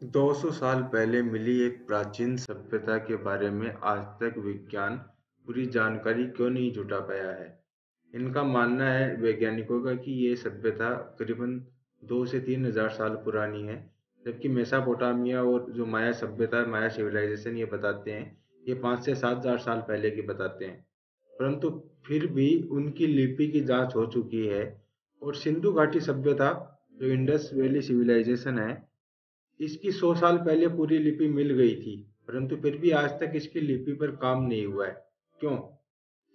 200 साल पहले मिली एक प्राचीन सभ्यता के बारे में आज तक विज्ञान पूरी जानकारी क्यों नहीं जुटा पाया है। इनका मानना है वैज्ञानिकों का कि ये सभ्यता करीबन 2 से 3 हजार साल पुरानी है, जबकि मेसोपोटामिया और जो माया सभ्यता, माया सिविलाइजेशन ये बताते हैं, ये 5 से 7 हजार साल पहले की बताते हैं। परंतु फिर भी उनकी लिपि की जांच हो चुकी है और सिंधु घाटी सभ्यता, जो इंडस वैली सिविलाइजेशन है, इसकी 100 साल पहले पूरी लिपि मिल गई थी, परंतु फिर भी आज तक इसकी लिपि पर काम नहीं हुआ है। क्यों?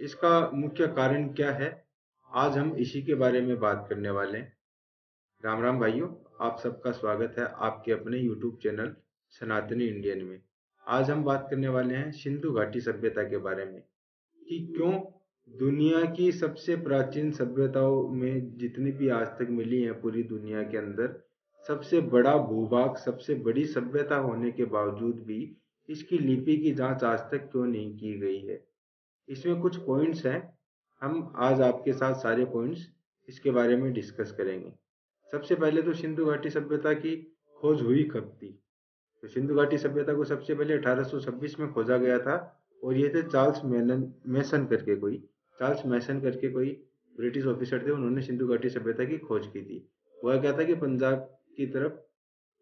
इसका मुख्य कारण क्या है? आज हम इसी के बारे में बात करने वाले हैं। राम राम भाइयों, आप सबका स्वागत है आपके अपने YouTube चैनल सनातनी इंडियन में। आज हम बात करने वाले हैं सिंधु घाटी सभ्यता के बारे में कि क्यों दुनिया की सबसे प्राचीन सभ्यताओं में जितनी भी आज तक मिली हैं पूरी दुनिया के अंदर, सबसे बड़ा भूभाग, सबसे बड़ी सभ्यता होने के बावजूद भी इसकी लिपि की जांच आज तक क्यों नहीं की गई है। इसमें कुछ पॉइंट्स हैं, हम आज आपके साथ सारे पॉइंट्स इसके बारे में डिस्कस करेंगे। सबसे पहले तो सिंधु घाटी सभ्यता की खोज हुई कब थी? तो सिंधु घाटी सभ्यता को सबसे पहले 1826 में खोजा गया था और ये थे चार्ल्स मैसन करके कोई ब्रिटिश ऑफिसर थे। उन्होंने सिंधु घाटी सभ्यता की खोज की थी। हुआ क्या था कि पंजाब की तरफ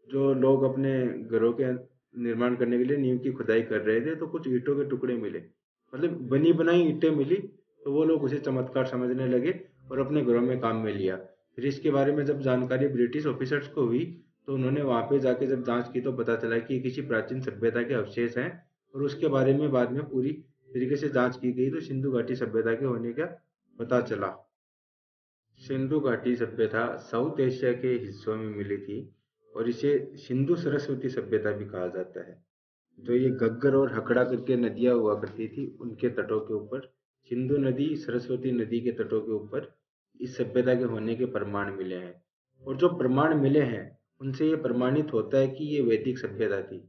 जो लोग अपने घरों के निर्माण करने के लिए नींव की खुदाई कर रहे थे, तो कुछ ईंटों के टुकड़े मिले, मतलब बनी बनाई ईंटें मिली। तो वो लोग उसे चमत्कार समझने लगे और अपने घरों में काम में लिया। फिर इसके बारे में जब जानकारी ब्रिटिश ऑफिसर्स को हुई, तो उन्होंने वहां पे जाके जब जांच की, तो पता चला कि ये किसी प्राचीन सभ्यता के अवशेष हैं। और उसके बारे में बाद में पूरी तरीके से जांच की गई, तो सिंधु घाटी सभ्यता के होने का पता चला। सिंधु घाटी सभ्यता साउथ एशिया के हिस्सों में मिली थी और इसे सिंधु सरस्वती सभ्यता भी कहा जाता है। जो ये घग्गर और हकड़ा करके नदियां हुआ करती थी, उनके तटों के ऊपर, सिंधु नदी, सरस्वती नदी के तटों के ऊपर इस सभ्यता के होने के प्रमाण मिले हैं। और जो प्रमाण मिले हैं, उनसे ये प्रमाणित होता है कि ये वैदिक सभ्यता थी।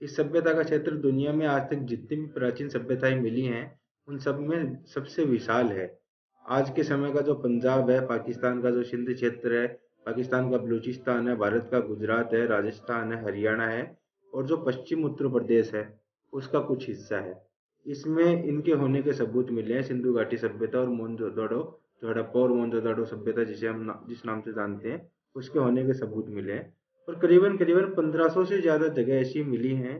इस सभ्यता का क्षेत्र दुनिया में आज तक जितनी भी प्राचीन सभ्यताएं मिली हैं, उन सब में सबसे विशाल है। आज के समय का जो पंजाब है, पाकिस्तान का जो सिंध क्षेत्र है, पाकिस्तान का बलूचिस्तान है, भारत का गुजरात है, राजस्थान है, हरियाणा है, और जो पश्चिम उत्तर प्रदेश है, उसका कुछ हिस्सा है। इसमें इनके होने के सबूत मिले हैं। सिंधु घाटी सभ्यता और मोहनजोदड़ो, जो हड़प्पा और मोहनजोदड़ो सभ्यता जिसे हम जिस नाम से जानते हैं, उसके होने के सबूत मिले हैं। और करीबन करीबन 1500 से ज्यादा जगह ऐसी मिली हैं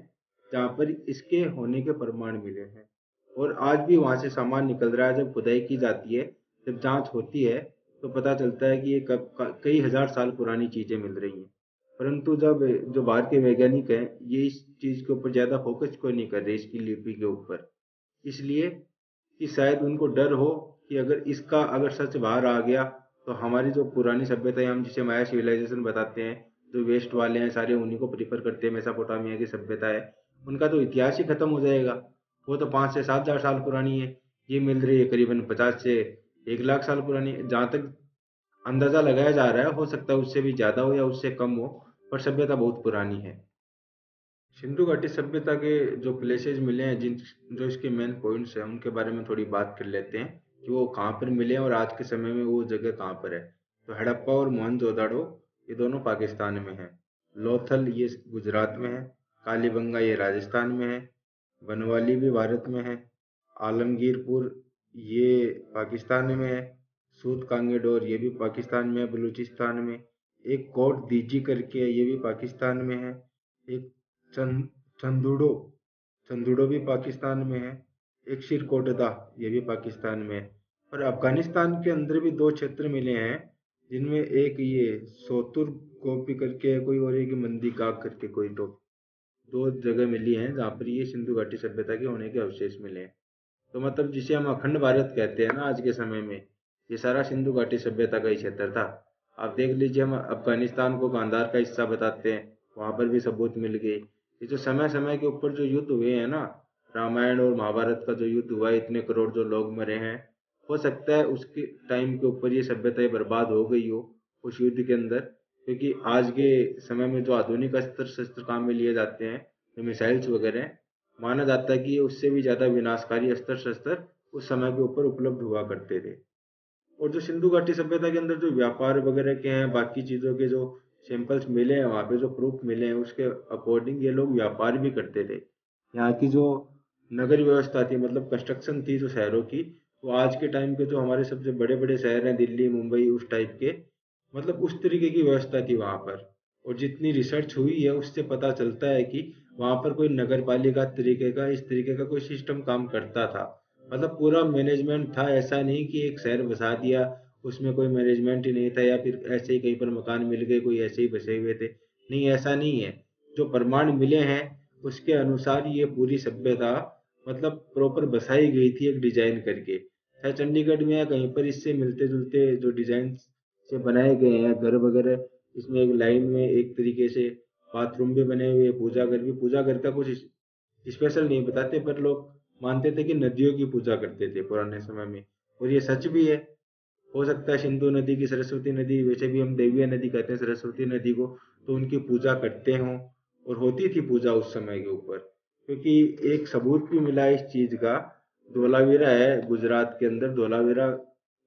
जहाँ पर इसके होने के प्रमाण मिले हैं। और आज भी वहां से सामान निकल रहा है। जब खुदाई की जाती है, जब जांच होती है, तो पता चलता है कि ये कई हजार साल पुरानी चीजें मिल रही हैं। परंतु जब जो बाहर के वैज्ञानिक हैं, ये इस चीज के ऊपर ज्यादा फोकस क्यों नहीं कर रहे, इसकी लिपि के ऊपर? इसलिए कि शायद उनको डर हो कि अगर सच बाहर आ गया, तो हमारी जो पुरानी सभ्यता है, हम जिसे माया सिविलाइजेशन बताते हैं, जो वेस्ट वाले हैं सारे उन्हीं को प्रीफर करते हैं, मेसोपोटामिया की सभ्यता है, उनका तो इतिहास ही खत्म हो जाएगा। वो तो 5 से 7 हजार साल पुरानी है। ये मिल रही है करीबन 50 से 1 लाख साल पुरानी है। जहाँ तक अंदाजा लगाया जा रहा है, हो सकता है उससे भी ज्यादा हो या उससे कम हो, पर सभ्यता बहुत पुरानी है। सिंधु घाटी सभ्यता के जो प्लेसेस मिले हैं, जिन जो इसके मेन पॉइंट्स हैं, उनके बारे में थोड़ी बात कर लेते हैं कि वो कहाँ पर मिले हैं और आज के समय में वो जगह कहाँ पर है। तो हड़प्पा और मोहनजोदाड़ो, ये दोनों पाकिस्तान में है। लोथल ये गुजरात में है। कालीबंगा ये राजस्थान में है। बनवाली भी भारत में है। आलमगीरपुर ये पाकिस्तान में है। सूत कांगेडोर ये भी पाकिस्तान में है, बलूचिस्तान में। एक कोट दीजी करके है, ये भी पाकिस्तान में है। एक चंद चंदुडो चंदुडो भी पाकिस्तान में है। एक शिरकोटदा ये भी पाकिस्तान में है। और अफगानिस्तान के अंदर भी दो क्षेत्र मिले हैं, जिनमें एक ये सोतुर गोपी करके है कोई, और एक मंदी गाग करके कोई, तो दो जगह मिली हैं जहाँ पर ये सिंधु घाटी सभ्यता के होने के अवशेष मिले हैं। तो मतलब जिसे हम अखंड भारत कहते हैं ना आज के समय में, ये सारा सिंधु घाटी सभ्यता का ही क्षेत्र था। आप देख लीजिए, हम अफगानिस्तान को गांधार का हिस्सा बताते हैं, वहां पर भी सबूत मिल गए। ये जो समय समय के ऊपर जो युद्ध हुए हैं ना, रामायण और महाभारत का जो युद्ध हुआ है, इतने करोड़ जो लोग मरे हैं, हो सकता है उसके टाइम के ऊपर ये सभ्यता बर्बाद हो गई हो उस युद्ध के अंदर। क्योंकि आज के समय में जो आधुनिक अस्त्र शस्त्र काम में लिए जाते हैं, जो मिसाइल्स वगैरह हैं, माना जाता है कि ये उससे भी ज्यादा विनाशकारी अस्त्र शस्त्र उस समय के ऊपर उपलब्ध हुआ करते थे। और जो सिंधु घाटी सभ्यता के अंदर जो व्यापार वगैरह के हैं, बाकी चीजों के जो सैंपल्स मिले हैं, वहाँ पे जो प्रूफ मिले हैं उसके अकॉर्डिंग ये लोग व्यापार भी करते थे। यहाँ की जो नगर व्यवस्था थी, मतलब कंस्ट्रक्शन थी जो शहरों की, वो आज के टाइम के जो हमारे सबसे बड़े बड़े शहर हैं, दिल्ली मुंबई उस टाइप के, मतलब उस तरीके की व्यवस्था थी वहाँ पर। और जितनी रिसर्च हुई है उससे पता चलता है कि वहाँ पर कोई नगर पालिका तरीके का, इस तरीके का कोई सिस्टम काम करता था। मतलब पूरा मैनेजमेंट था, ऐसा नहीं कि एक शहर बसा दिया उसमें कोई मैनेजमेंट ही नहीं था, या फिर ऐसे ही कहीं पर मकान मिल गए कोई ऐसे ही बसे हुए थे। नहीं, ऐसा नहीं है। जो प्रमाण मिले हैं उसके अनुसार ये पूरी सभ्यता मतलब प्रॉपर बसाई गई थी एक डिजाइन करके। चाहे चंडीगढ़ में या कहीं पर इससे मिलते जुलते जो डिजाइन से बनाए गए हैं घर वगैरह, इसमें एक लाइन में एक तरीके से बाथरूम भी बने हुए, पूजा घर भी। पूजा घर का कुछ स्पेशल नहीं बताते, पर लोग मानते थे कि नदियों की पूजा करते थे पुराने समय में, और ये सच भी है। हो सकता है सिंधु नदी की सरस्वती नदी, वैसे भी हम देविया नदी कहते हैं सरस्वती नदी को, तो उनकी पूजा करते हों, और होती थी पूजा उस समय के ऊपर। क्योंकि एक सबूत भी मिला है इस चीज का। धोलावीरा है गुजरात के अंदर, धोलावीरा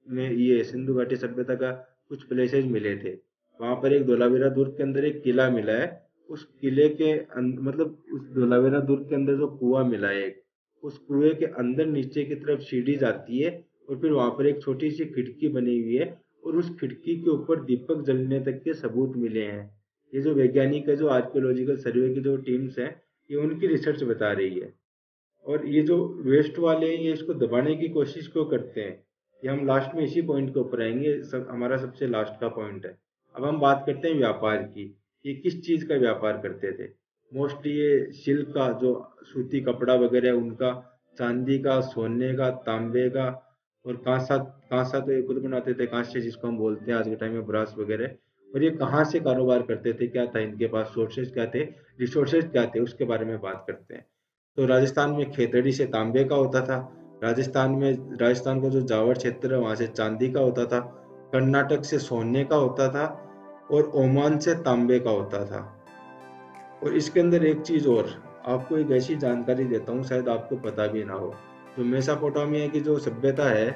में ये सिंधु घाटी सभ्यता का कुछ प्लेसेज मिले थे। वहां पर एक धोलावीरा दुर्ग के अंदर एक किला मिला है। उस किले के मतलब उस धोलावीरा दुर्ग के अंदर जो कुआं मिला है एक, उस कुएं के अंदर नीचे की तरफ सीढ़ी जाती है, और फिर वहां पर एक छोटी सी खिड़की बनी हुई है, और उस खिड़की के ऊपर दीपक जलने तक के सबूत मिले हैं। ये जो वैज्ञानिक है, जो आर्कियोलॉजिकल सर्वे की जो टीम्स हैं, ये उनकी रिसर्च बता रही है। और ये जो वेस्ट वाले हैं ये इसको दबाने की कोशिश क्यों करते हैं, ये हम लास्ट में इसी पॉइंट के ऊपर आएंगे। हमारा सबसे लास्ट का पॉइंट है। अब हम बात करते हैं व्यापार की। ये किस चीज का व्यापार करते थे? मोस्टली ये सिल्क का, जो सूती कपड़ा वगैरह है उनका, चांदी का, सोने का, तांबे का, और कांसा। कांसा तो ये खुद बनाते थे, कांस्य जिसको हम बोलते हैं आज के टाइम में ब्रास वगैरह। और ये कहाँ से कारोबार करते थे, क्या था इनके पास सोर्सेज क्या थे, रिसोर्सेज क्या थे, उसके बारे में बात करते हैं। तो राजस्थान में खेतड़ी से तांबे का होता था। राजस्थान का जो जावर क्षेत्र है वहां से चांदी का होता था। कर्नाटक से सोने का होता था, और ओमान से तांबे का होता था। और इसके अंदर एक चीज और, आपको एक ऐसी जानकारी देता हूँ शायद आपको पता भी ना हो। जो मेसोपोटामिया की जो सभ्यता है,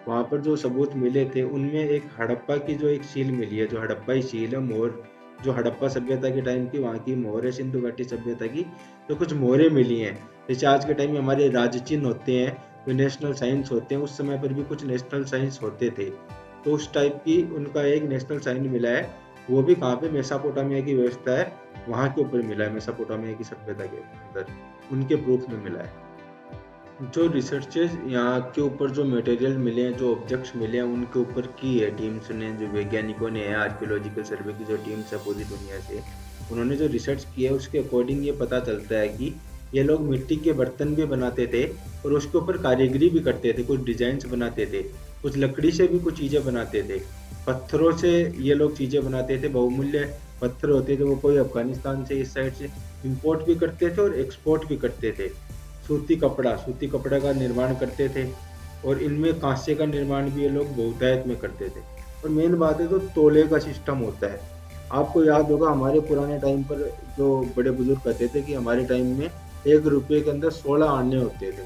वहां पर जो सबूत मिले थे उनमें एक हड़प्पा की जो एक सील मिली है, जो हड़प्पाई सील है, मोहर, जो हड़प्पा सभ्यता के टाइम की वहाँ की मोहर है सिंधु घाटी सभ्यता की। तो कुछ मोहरें मिली हैं। जैसे आज के टाइम में हमारे राज्य चिन्ह होते हैं, जो नेशनल साइंस होते हैं, उस समय पर भी कुछ नेशनल साइंस होते थे। तो उस टाइप की उनका एक नेशनल साइन मिला है। वो भी कहाँ पे, मेसोपोटामिया की व्यवस्था है वहां के ऊपर मिला है, मेसोपोटामिया की सभ्यता के अंदर उनके प्रूफ में मिला है। जो रिसर्चेज यहाँ के ऊपर जो मटेरियल मिले हैं, जो ऑब्जेक्ट्स मिले हैं, उनके ऊपर की है टीम्स ने, जो वैज्ञानिकों ने है, आर्कियोलॉजिकल सर्वे की जो टीम्स है पूरी दुनिया से, उन्होंने जो रिसर्च किया है उसके अकॉर्डिंग ये पता चलता है कि ये लोग मिट्टी के बर्तन भी बनाते थे, और उसके ऊपर कारीगरी भी करते थे, कुछ डिजाइन बनाते थे, कुछ लकड़ी से भी कुछ चीज़ें बनाते थे, पत्थरों से ये लोग चीज़ें बनाते थे। बहुमूल्य पत्थर होते थे, वो कोई अफगानिस्तान से इस साइड से इंपोर्ट भी करते थे और एक्सपोर्ट भी करते थे। सूती कपड़ा का निर्माण करते थे, और इनमें कांसे का निर्माण भी ये लोग बहुतायत में करते थे। और मेन बात है तो तोले का सिस्टम होता है। आपको याद होगा हमारे पुराने टाइम पर जो बड़े बुजुर्ग कहते थे कि हमारे टाइम में 1 रुपये के अंदर 16 आने होते थे।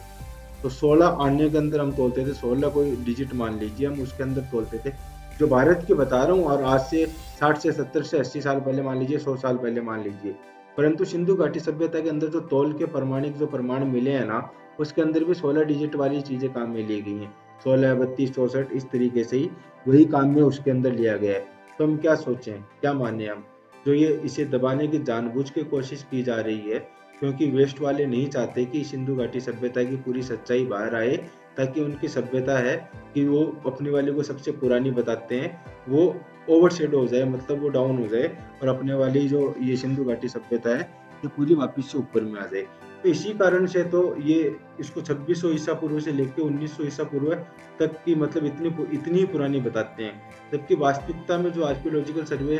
तो 16 आने के अंदर हम तोलते थे, 16 कोई डिजिट मान लीजिए, हम उसके अंदर तोलते थे। जो भारत की बता रहा हूँ, और आज से 60 से 70 से 80 साल पहले मान लीजिए, 100 साल पहले मान लीजिए। परंतु सिंधु घाटी सभ्यता के अंदर जो तौल के प्रमाणिक जो प्रमाण मिले हैं ना, उसके अंदर भी 16 डिजिट वाली चीजें काम में ली गई हैं। 16, 32, 64 इस तरीके से ही वही काम में उसके अंदर लिया गया है। तो हम क्या सोचें, क्या माने हम? जो ये इसे दबाने की जानबूझ के कोशिश की जा रही है, क्योंकि वेस्ट वाले नहीं चाहते कि सिंधु घाटी सभ्यता की पूरी सच्चाई बाहर आए, ताकि उनकी सभ्यता है कि वो अपने वाले को सबसे पुरानी बताते हैं, वो ओवरशेडो हो जाए, मतलब वो डाउन हो जाए, और अपने वाली जो ये सिंधु घाटी सभ्यता है ये पूरी वापस से ऊपर में आ जाए। तो इसी कारण से तो ये इसको 2600 ईसा पूर्व से लेकर 1900 ईसा पूर्व तक की मतलब इतनी पुरानी बताते हैं। जबकि वास्तविकता में जो आर्कियोलॉजिकल सर्वे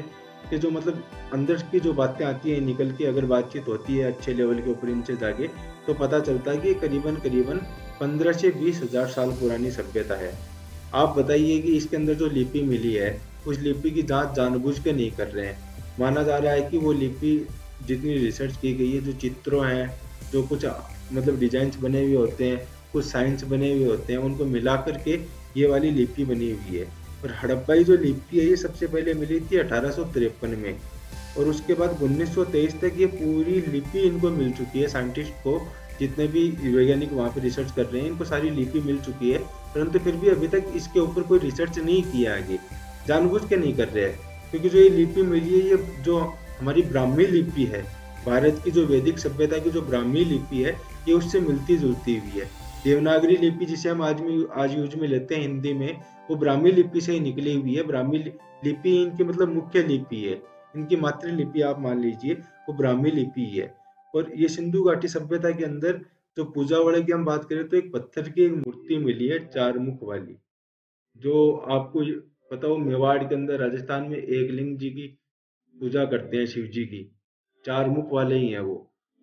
के जो मतलब अंदर की जो बातें आती हैं निकल के, अगर बातचीत होती है अच्छे लेवल के ऊपर इनसे जाके, तो पता चलता है कि करीबन 15 से 20 हजार साल पुरानी सभ्यता है। आप बताइए कि इसके अंदर जो लिपि मिली है, उस लिपि की जांच जानबूझ के नहीं कर रहे हैं। माना जा रहा है कि वो लिपि, जितनी रिसर्च की गई है, जो चित्रों हैं, जो कुछ मतलब डिजाइन्स बने हुए होते हैं, कुछ साइंस बने हुए होते हैं, उनको मिला करके ये वाली लिपि बनी हुई है। और हड़प्पाई जो लिपि है ये सबसे पहले मिली थी 1853 में। और उसके बाद 1923 तक ये पूरी लिपि इनको मिल चुकी है, साइंटिस्ट को, जितने भी वैज्ञानिक वहाँ पे रिसर्च कर रहे हैं, इनको सारी लिपि मिल चुकी है, परंतु फिर भी अभी तक इसके ऊपर कोई रिसर्च नहीं किया आगे, जानबूझ के नहीं कर रहे हैं। क्योंकि जो ये लिपि मिली है, ये जो हमारी ब्राह्मी लिपि है, भारत की जो वैदिक सभ्यता की जो ब्राह्मी लिपि है, ये उससे मिलती जुलती हुई है। देवनागरी लिपि जिसे हम आज यूज में लेते हैं हिंदी में, वो ब्राह्मी लिपि से ही निकली हुई है। ब्राह्मी लिपि इनकी मतलब मुख्य लिपि है, इनकी मातृलिपि आप मान लीजिए, वो ब्राह्मी लिपि है। और ये सिंधु घाटी सभ्यता के अंदर जो पूजा वाले की हम बात करें तो एक पत्थर की एक मूर्ति मिली है, चार मुख वाली, जो आपको पता हो मेवाड़ के अंदर राजस्थान में एकलिंग जी की पूजा करते हैं, शिव जी की, चार मुख वाले ही हैं वो।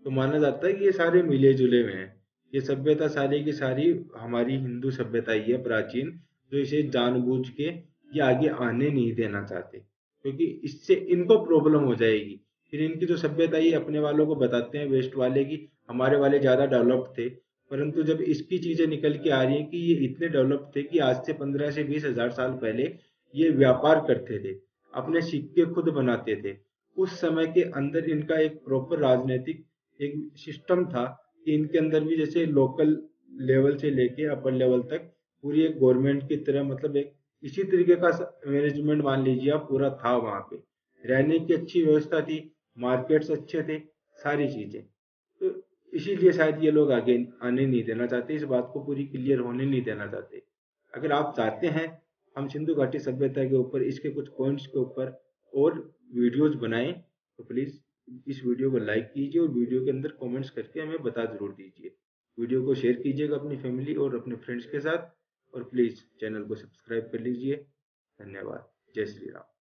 तो माना जाता है कि ये सारे मिले जुले हुए हैं, ये सभ्यता सारी की सारी हमारी हिंदू सभ्यता ही है प्राचीन, जो इसे जानबूझ के ये आगे आने नहीं देना चाहते, क्योंकि इससे इनको प्रॉब्लम हो जाएगी। फिर इनकी जो सभ्यता ही अपने वालों को बताते हैं वेस्ट वाले की हमारे वाले ज्यादा डेवलप्ड थे, परंतु जब इसकी चीजें निकल के आ रही है कि ये इतने डेवलप थे कि आज से 15 से 20 हजार साल पहले ये व्यापार करते थे, अपने सिक्के खुद बनाते थे। उस समय के अंदर इनका एक प्रॉपर राजनीतिक एक सिस्टम था कि इनके अंदर भी जैसे लोकल लेवल से लेके अपर लेवल तक पूरी एक गवर्नमेंट की तरह, मतलब एक इसी तरीके का मैनेजमेंट मान लीजिए आप, पूरा था वहां पे। रहने की अच्छी व्यवस्था थी, मार्केट्स अच्छे थे, सारी चीजें। तो इसीलिए शायद ये लोग आगे आने नहीं देना चाहते, इस बात को पूरी क्लियर होने नहीं देना चाहते। अगर आप चाहते हैं हम सिंधु घाटी सभ्यता के ऊपर, इसके कुछ पॉइंट्स के ऊपर और वीडियोज बनाएं, तो प्लीज इस वीडियो को लाइक कीजिए और वीडियो के अंदर कमेंट्स करके हमें बता जरूर दीजिए। वीडियो को शेयर कीजिएगा अपनी फैमिली और अपने फ्रेंड्स के साथ, और प्लीज चैनल को सब्सक्राइब कर लीजिए। धन्यवाद। जय श्री राम।